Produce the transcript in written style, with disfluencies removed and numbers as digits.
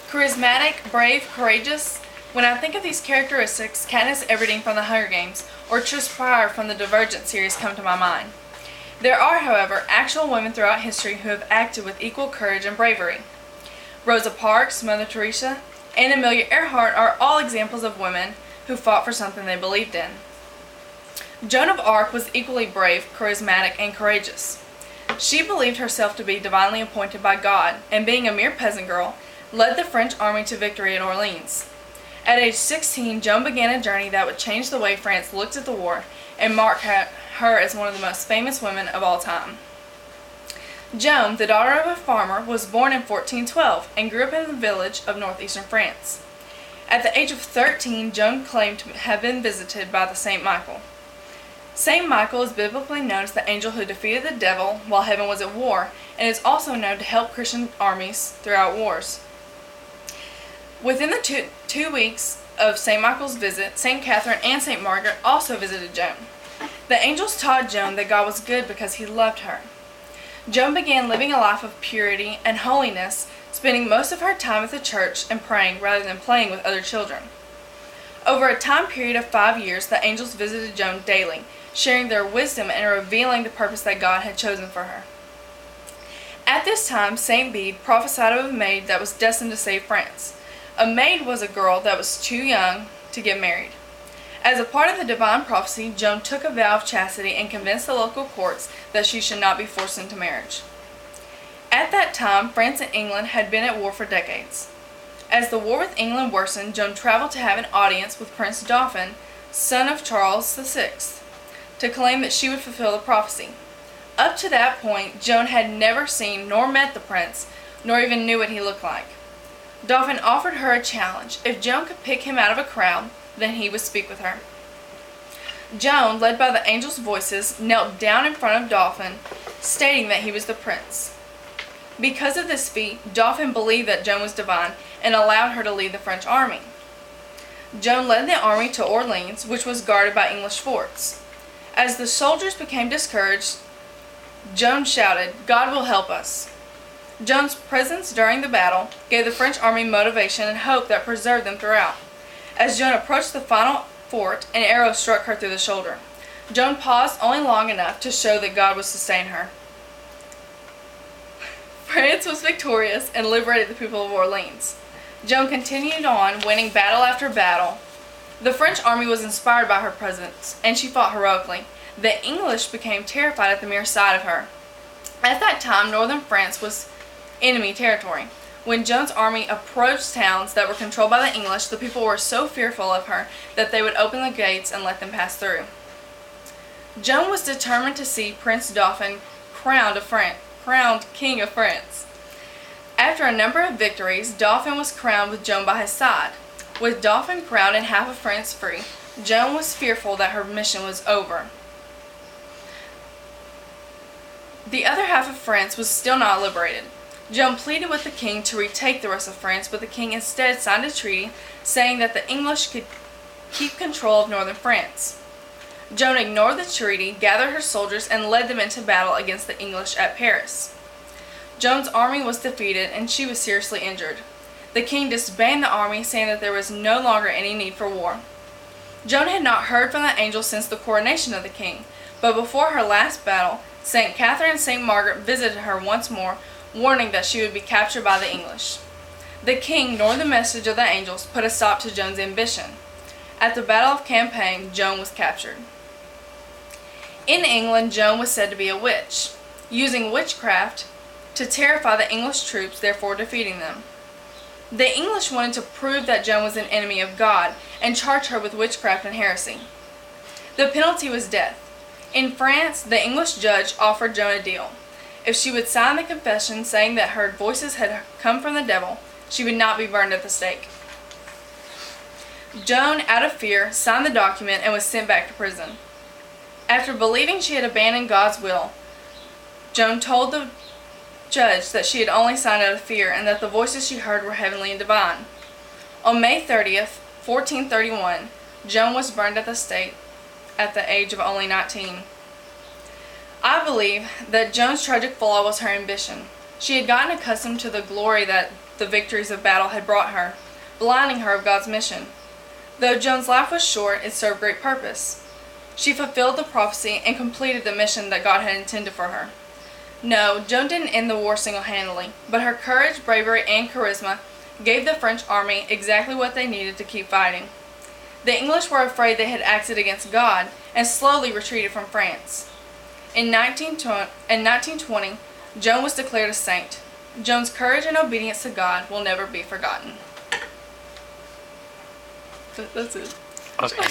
Charismatic, brave, courageous. When I think of these characteristics, Katniss Everdeen from the Hunger Games or Tris Pryor from the Divergent series come to my mind. There are, however, actual women throughout history who have acted with equal courage and bravery. Rosa Parks, Mother Teresa, and Amelia Earhart are all examples of women who fought for something they believed in. Joan of Arc was equally brave, charismatic, and courageous. She believed herself to be divinely appointed by God, and being a mere peasant girl, led the French army to victory at Orleans. At age 16, Joan began a journey that would change the way France looked at the war and mark her as one of the most famous women of all time. Joan, the daughter of a farmer, was born in 1412 and grew up in the village of northeastern France. At the age of 13, Joan claimed to have been visited by the Saint Michael. Saint Michael is biblically known as the angel who defeated the devil while heaven was at war, and is also known to help Christian armies throughout wars. Within the 2 weeks of St. Michael's visit, St. Catherine and St. Margaret also visited Joan. The angels taught Joan that God was good because he loved her. Joan began living a life of purity and holiness, spending most of her time at the church and praying rather than playing with other children. Over a time period of 5 years, the angels visited Joan daily, sharing their wisdom and revealing the purpose that God had chosen for her. At this time, St. Bede prophesied of a maid that was destined to save France. A maid was a girl that was too young to get married. As a part of the divine prophecy, Joan took a vow of chastity and convinced the local courts that she should not be forced into marriage. At that time, France and England had been at war for decades. As the war with England worsened, Joan traveled to have an audience with Prince Dauphin, son of Charles VI, to claim that she would fulfill the prophecy. Up to that point, Joan had never seen nor met the prince, nor even knew what he looked like. Dauphin offered her a challenge. If Joan could pick him out of a crowd, then he would speak with her. Joan, led by the angels' voices, knelt down in front of Dauphin, stating that he was the prince. Because of this feat, Dauphin believed that Joan was divine and allowed her to lead the French army. Joan led the army to Orleans, which was guarded by English forts. As the soldiers became discouraged, Joan shouted, "God will help us." Joan's presence during the battle gave the French army motivation and hope that preserved them throughout. As Joan approached the final fort, an arrow struck her through the shoulder. Joan paused only long enough to show that God would sustain her. France was victorious and liberated the people of Orleans. Joan continued on, winning battle after battle. The French army was inspired by her presence, and she fought heroically. The English became terrified at the mere sight of her. At that time, northern France was enemy territory. When Joan's army approached towns that were controlled by the English, the people were so fearful of her that they would open the gates and let them pass through. Joan was determined to see Prince Dauphin crowned King of France. After a number of victories, Dauphin was crowned with Joan by his side. With Dauphin crowned and half of France free, Joan was fearful that her mission was over. The other half of France was still not liberated. Joan pleaded with the king to retake the rest of France, but the king instead signed a treaty saying that the English could keep control of northern France. Joan ignored the treaty, gathered her soldiers, and led them into battle against the English at Paris. Joan's army was defeated, and she was seriously injured. The king disbanded the army, saying that there was no longer any need for war. Joan had not heard from the angels since the coronation of the king, but before her last battle, St. Catherine and St. Margaret visited her once more, warning that she would be captured by the English. The king, nor the message of the angels, put a stop to Joan's ambition. At the Battle of Campaign, Joan was captured. In England, Joan was said to be a witch, using witchcraft to terrify the English troops, therefore defeating them. The English wanted to prove that Joan was an enemy of God and charge her with witchcraft and heresy. The penalty was death. In France, the English judge offered Joan a deal. If she would sign the confession saying that her voices had come from the devil, she would not be burned at the stake. Joan, out of fear, signed the document and was sent back to prison. After believing she had abandoned God's will, Joan told the judge that she had only signed out of fear and that the voices she heard were heavenly and divine. On May 30th, 1431, Joan was burned at the stake at the age of only 19. I believe that Joan's tragic flaw was her ambition. She had gotten accustomed to the glory that the victories of battle had brought her, blinding her of God's mission. Though Joan's life was short, it served great purpose. She fulfilled the prophecy and completed the mission that God had intended for her. No, Joan didn't end the war single-handedly, but her courage, bravery, and charisma gave the French army exactly what they needed to keep fighting. The English were afraid they had acted against God and slowly retreated from France. In 1920, Joan was declared a saint. Joan's courage and obedience to God will never be forgotten. That's it. Okay.